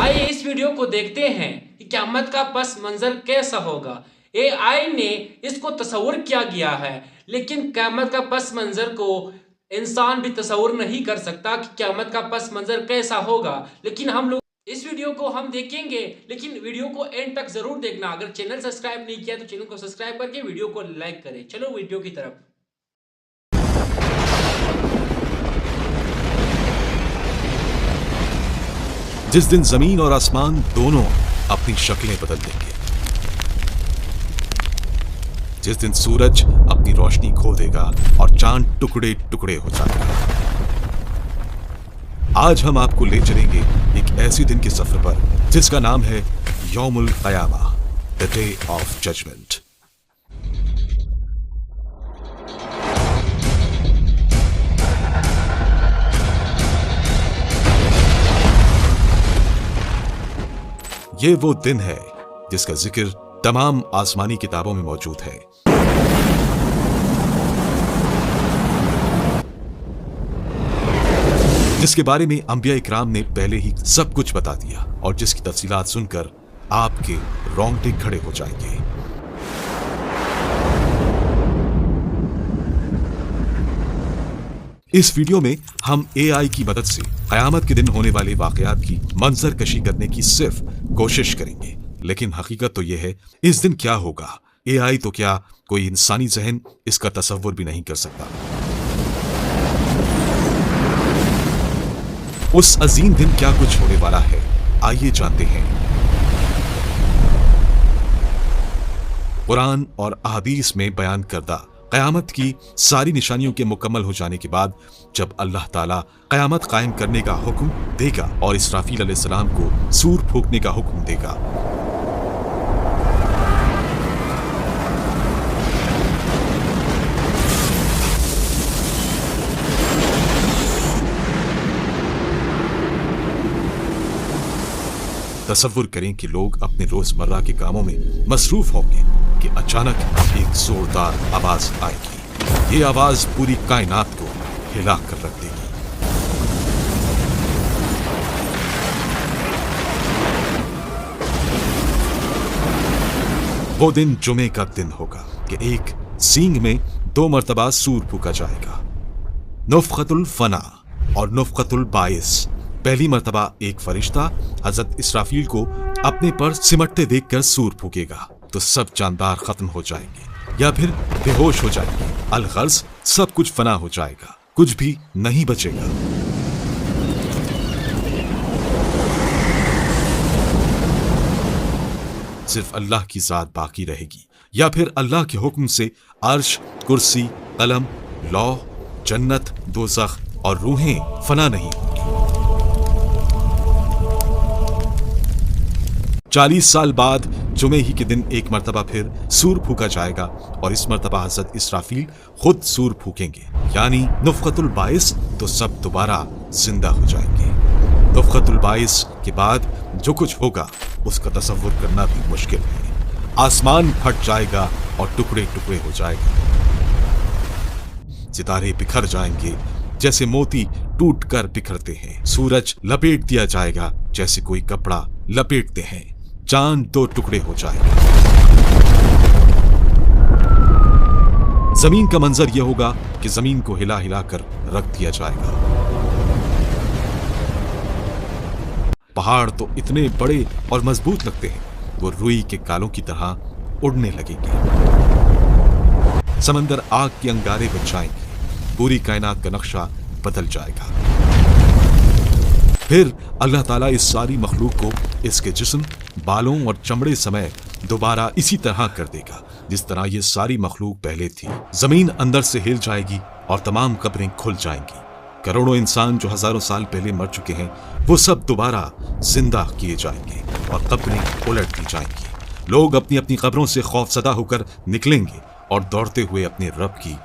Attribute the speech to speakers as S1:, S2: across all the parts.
S1: آئیے اس ویڈیو کو دیکھتے ہیں کہ قیامت کا پس منظر کیسا ہوگا۔ اے آئی نے اس کو تصور کیا گیا ہے، لیکن قیامت کا پس منظر کو انسان بھی تصور نہیں کر سکتا کہ قیامت کا پس منظر کیسا ہوگا۔ لیکن ہم لوگ اس ویڈیو کو ہم دیکھیں گے، لیکن ویڈیو کو اینڈ تک ضرور دیکھنا۔ اگر چینل سبسکرائب نہیں کیا تو چینل کو سبسکرائب کر کے ویڈیو کو لائک کریں۔ چلو ویڈیو کی طرف۔
S2: جس دن زمین اور آسمان دونوں اپنی شکلیں بدل دیں گے، جس دن سورج اپنی روشنی کھو دے گا اور چاند ٹکڑے ٹکڑے ہو جائے گا، آج ہم آپ کو لے چلیں گے ایک ایسے دن کے سفر پر جس کا نام ہے یوم القیامہ، دی ڈے آف ججمنٹ۔ یہ وہ دن ہے جس کا ذکر تمام آسمانی کتابوں میں موجود ہے۔ جس کے بارے میں انبیاء اکرام نے پہلے ہی سب کچھ بتا دیا اور جس کی تفصیلات سن کر آپ کے رونگٹے کھڑے ہو جائیں گے۔ اس ویڈیو میں ہم اے آئی کی مدد سے قیامت کے دن ہونے والے واقعات کی منظر کشی کرنے کی صرف کوشش کریں گے، لیکن حقیقت تو یہ ہے اس دن کیا ہوگا، اے آئی تو کیا کوئی انسانی ذہن اس کا تصور بھی نہیں کر سکتا۔ اس عظیم دن کیا کچھ ہونے والا ہے، آئیے جانتے ہیں۔ قرآن اور احادیث میں بیان کردہ قیامت کی ساری نشانیوں کے مکمل ہو جانے کے بعد جب اللہ تعالیٰ قیامت قائم کرنے کا حکم دے گا اور اسرافیل علیہ السلام کو سور پھونکنے کا حکم دے گا، تصور کریں کہ لوگ اپنے روزمرہ کے کاموں میں مصروف ہوں گے کہ اچانک ایک زوردار آواز آئے گی۔ یہ آواز پوری کائنات کو ہلا کر رکھ دے گی۔ وہ دن جمعے کا دن ہوگا کہ ایک سینگ میں 2 مرتبہ سور پھونکا جائے گا، نفخۃ الفنا اور نفخۃ الباعث۔ پہلی مرتبہ ایک فرشتہ حضرت اسرافیل کو اپنے پر سمٹتے دیکھ کر سور پھونکے گا تو سب جاندار ختم ہو جائیں گے یا پھر بے ہوش ہو جائیں گے، الغرض سب کچھ فنا ہو جائے گا، کچھ بھی نہیں بچے گا۔ صرف اللہ کی ذات باقی رہے گی، یا پھر اللہ کے حکم سے عرش، کرسی، قلم، لوح، جنت، دوزخ اور روحیں فنا نہیں ہوں گی۔ 40 سال بعد جمعے ہی کے دن ایک مرتبہ پھر سور پھونکا جائے گا اور اس مرتبہ حضرت اسرافیل خود سور پھونکیں گے، یعنی نفخۃ الباعث، تو سب دوبارہ زندہ ہو جائیں گے۔ نفخۃ الباعث کے بعد جو کچھ ہوگا اس کا تصور کرنا بھی مشکل ہے۔ آسمان پھٹ جائے گا اور ٹکڑے ٹکڑے ہو جائے گا، ستارے بکھر جائیں گے جیسے موتی ٹوٹ کر بکھرتے ہیں، سورج لپیٹ دیا جائے گا جیسے کوئی کپڑا لپیٹتے ہیں، چاند 2 ٹکڑے ہو جائے گا۔ زمین کا منظر یہ ہوگا کہ زمین کو ہلا ہلا کر رکھ دیا جائے گا۔ پہاڑ تو اتنے بڑے اور مضبوط لگتے ہیں وہ روئی کے کالوں کی طرح اڑنے لگیں گے، سمندر آگ کے انگارے بن جائیں گے، پوری کائنات کا نقشہ بدل جائے گا۔ پھر اللہ تعالیٰ اس ساری مخلوق کو اس کے جسم، بالوں اور چمڑے سمیت دوبارہ اسی طرح کر دے گا جس طرح یہ ساری مخلوق پہلے تھی۔ زمین اندر سے ہل جائے گی اور تمام قبریں کھل جائیں گی۔ کروڑوں انسان جو ہزاروں سال پہلے مر چکے ہیں وہ سب دوبارہ زندہ کیے جائیں گے اور قبریں الٹ دی جائیں گی۔ لوگ اپنی اپنی قبروں سے خوف زدہ ہو کر نکلیں گے اور دوڑتے ہوئے اپنے رب کی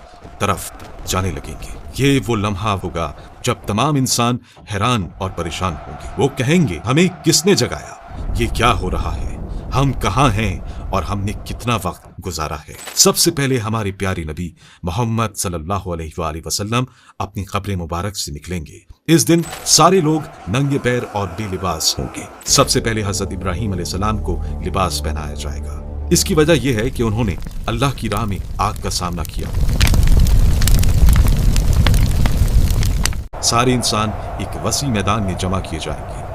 S2: طرف جانے لگیں گے۔ یہ وہ لمحہ ہوگا جب تمام انسان حیران اور پریشان ہوں گے۔ وہ کہیں گے، ہمیں کس نے جگایا؟ یہ کیا ہو رہا ہے؟ ہم کہاں ہیں اور ہم نے کتنا وقت گزارا ہے۔ سب سے پہلے ہمارے پیارے نبی محمد صلی اللہ علیہ وآلہ وسلم اپنی قبر مبارک سے نکلیں گے۔ اس دن سارے لوگ ننگے پیر اور بے لباس ہوں گے۔ سب سے پہلے حضرت ابراہیم علیہ السلام کو لباس پہنایا جائے گا۔ اس کی وجہ یہ ہے کہ انہوں نے اللہ کی راہ میں آگ کا سامنا کیا۔ سارے انسان ایک وسیع میدان میں جمع کیے جائیں گے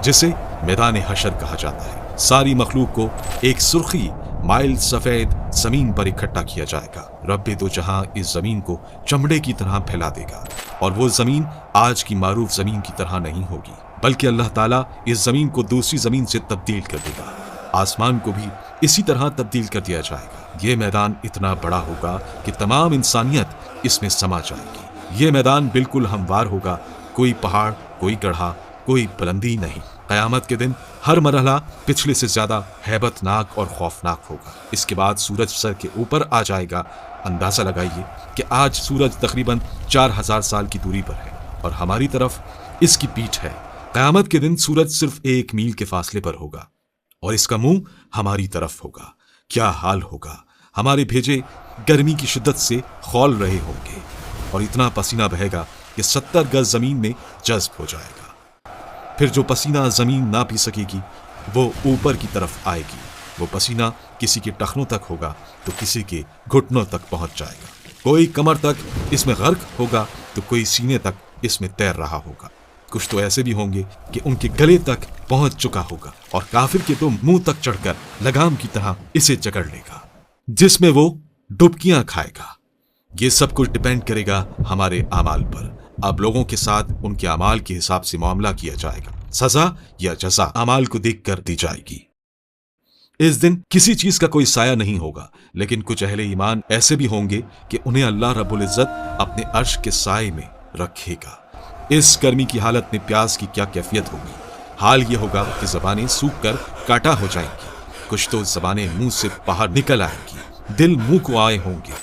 S2: جسے میدان حشر کہا جاتا ہے۔ ساری مخلوق کو ایک سرخی مائل سفید زمین پر اکٹھا کیا جائے گا۔ رب دو جہاں اس زمین کو چمڑے کی طرح پھیلا دے گا، اور وہ زمین آج کی معروف زمین کی طرح نہیں ہوگی، بلکہ اللہ تعالیٰ اس زمین کو دوسری زمین سے تبدیل کر دے گا۔ آسمان کو بھی اسی طرح تبدیل کر دیا جائے گا۔ یہ میدان اتنا بڑا ہوگا کہ تمام انسانیت اس میں سما جائے گی۔ یہ میدان بالکل ہموار ہوگا، کوئی پہاڑ، کوئی گڑھا، کوئی بلندی نہیں۔ قیامت کے دن ہر مرحلہ پچھلے سے زیادہ ہیبت ناک اور خوفناک ہوگا۔ اس کے بعد سورج سر کے اوپر آ جائے گا۔ اندازہ لگائیے کہ آج سورج تقریباً 4000 سال کی دوری پر ہے اور ہماری طرف اس کی پیٹھ ہے۔ قیامت کے دن سورج صرف 1 میل کے فاصلے پر ہوگا اور اس کا منہ ہماری طرف ہوگا۔ کیا حال ہوگا؟ ہمارے بھیجے گرمی کی شدت سے کھول رہے ہوں گے اور اتنا پسینہ بہے گا کہ 70 گز زمین میں جذب ہو جائے گا۔ پھر جو پسینہ زمین نہ پی سکے گی وہ اوپر کی طرف آئے گی۔ وہ پسینہ کسی کے ٹخنوں تک ہوگا تو کسی کے گھٹنوں تک پہنچ جائے گا۔ کوئی کمر تک اس میں غرق ہوگا تو کوئی سینے تک اس میں تیر رہا ہوگا۔ کچھ تو ایسے بھی ہوں گے کہ ان کے گلے تک پہنچ چکا ہوگا، اور کافر کے تو منہ تک چڑھ کر لگام کی طرح اسے جکڑ لے گا، جس میں وہ ڈبکیاں کھائے گا۔ یہ سب کچھ ڈیپینڈ کرے گا ہمارے اعمال پر۔ اب لوگوں کے ساتھ ان کے اعمال کے حساب سے معاملہ کیا جائے گا۔ سزا یا جزا اعمال کو دیکھ کر دی جائے گی۔ اس دن کسی چیز کا کوئی سایہ نہیں ہوگا، لیکن کچھ اہل ایمان ایسے بھی ہوں گے کہ انہیں اللہ رب العزت اپنے عرش کے سائے میں رکھے گا۔ اس گرمی کی حالت میں پیاس کی کیا کیفیت ہوگی؟ حال یہ ہوگا کہ زبانیں سوکھ کر کاٹا ہو جائیں گی، کچھ تو زبانیں منہ سے باہر نکل آئیں گی، دل منہ کو آئے ہوں گے،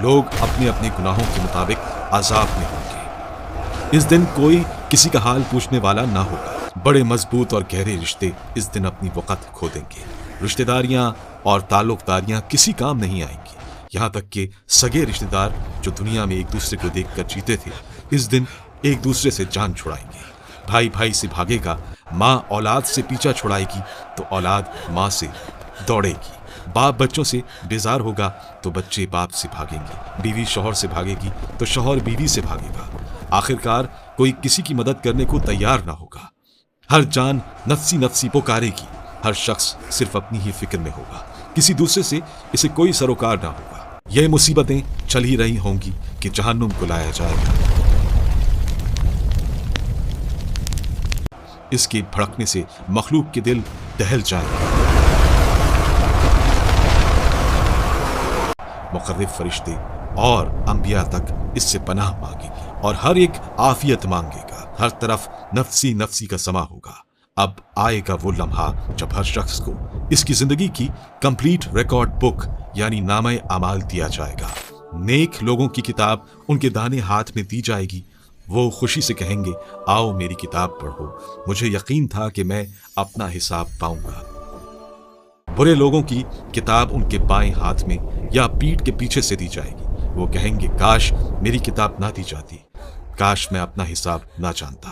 S2: لوگ اپنے اپنے گناہوں کے مطابق عذاب میں ہوں گے۔ اس دن کوئی کسی کا حال پوچھنے والا نہ ہوگا۔ بڑے مضبوط اور گہرے رشتے اس دن اپنی وقت کھو دیں گے۔ رشتہ داریاں اور تعلق داریاں کسی کام نہیں آئیں گی، یہاں تک کہ سگے رشتہ دار جو دنیا میں ایک دوسرے کو دیکھ کر جیتے تھے اس دن ایک دوسرے سے جان چھڑائیں گے۔ بھائی بھائی سے بھاگے گا، ماں اولاد سے پیچھا چھڑائے گی تو اولاد ماں سے دوڑے گی، باپ بچوں سے بیزار ہوگا تو بچے باپ سے بھاگیں گے، بیوی شوہر سے بھاگے گی تو شوہر بیوی سے بھاگے گا۔ آخرکار کوئی کسی کی مدد کرنے کو تیار نہ ہوگا۔ ہر جان نفسی نفسی پکارے گی، ہر شخص صرف اپنی ہی فکر میں ہوگا، کسی دوسرے سے اسے کوئی سروکار نہ ہوگا۔ یہ مصیبتیں چل ہی رہی ہوں گی کہ جہنم کو لایا جائے گا۔ اس کے بھڑکنے سے مخلوق کے دل دہل جائیں گے۔ مقرب فرشتے اور انبیاء تک اس سے پناہ مانگے گی اور ہر ایک عافیت مانگے گا۔ ہر طرف نفسی نفسی کا سما ہوگا۔ اب آئے گا وہ لمحہ جب ہر شخص کو اس کی زندگی کی کمپلیٹ ریکارڈ بک یعنی نامہ اعمال دیا جائے گا۔ نیک لوگوں کی کتاب ان کے دانے ہاتھ میں دی جائے گی۔ وہ خوشی سے کہیں گے، آؤ میری کتاب پڑھو، مجھے یقین تھا کہ میں اپنا حساب پاؤں گا۔ برے لوگوں کی کتاب ان کے بائیں ہاتھ میں یا پیٹھ کے پیچھے سے دی جائے گی۔ وہ کہیں گے، کاش میری کتاب نہ دی جاتی، کاش میں اپنا حساب نہ جانتا۔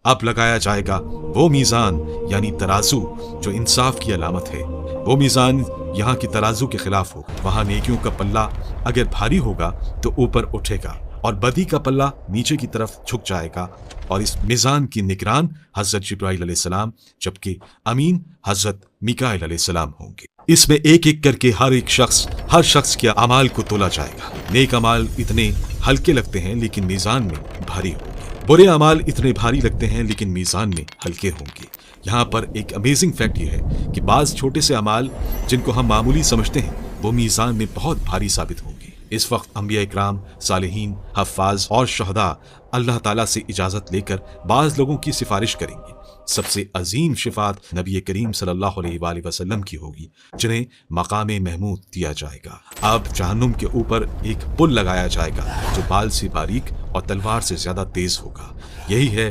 S2: اب لگایا جائے گا وہ میزان یعنی ترازو جو انصاف کی علامت ہے۔ وہ میزان یہاں کی ترازو کے خلاف ہو۔ وہاں نیکیوں کا پلہ اگر بھاری ہوگا تو اوپر اٹھے گا اور بدی کا پلہ نیچے کی طرف جھک جائے گا، اور اس میزان کی نگران حضرت جبرائیل علیہ السلام جبکہ امین حضرت میکائیل علیہ السلام ہوں گے۔ اس میں ایک ایک کر کے ہر شخص کے اعمال کو تولا جائے گا۔ نیک اعمال اتنے ہلکے لگتے ہیں لیکن میزان میں بھاری ہوں گے، برے اعمال اتنے بھاری لگتے ہیں لیکن میزان میں ہلکے ہوں گے۔ یہاں پر ایک امیزنگ فیکٹ یہ ہے کہ بعض چھوٹے سے اعمال جن کو ہم معمولی سمجھتے ہیں وہ میزان میں بہت بھاری ثابت ہوں گے۔ اس وقت انبیاء اکرام، صالحین، حفاظ اور شہداء اللہ تعالیٰ سے اجازت لے کر بعض لوگوں کی سفارش کریں گے۔ سب سے عظیم شفاعت نبی کریم صلی اللہ علیہ وآلہ وسلم کی ہوگی، جنہیں مقام محمود دیا جائے گا۔ اب جہنم کے اوپر ایک پل لگایا جائے گا جو بال سے باریک اور تلوار سے زیادہ تیز ہوگا۔ یہی ہے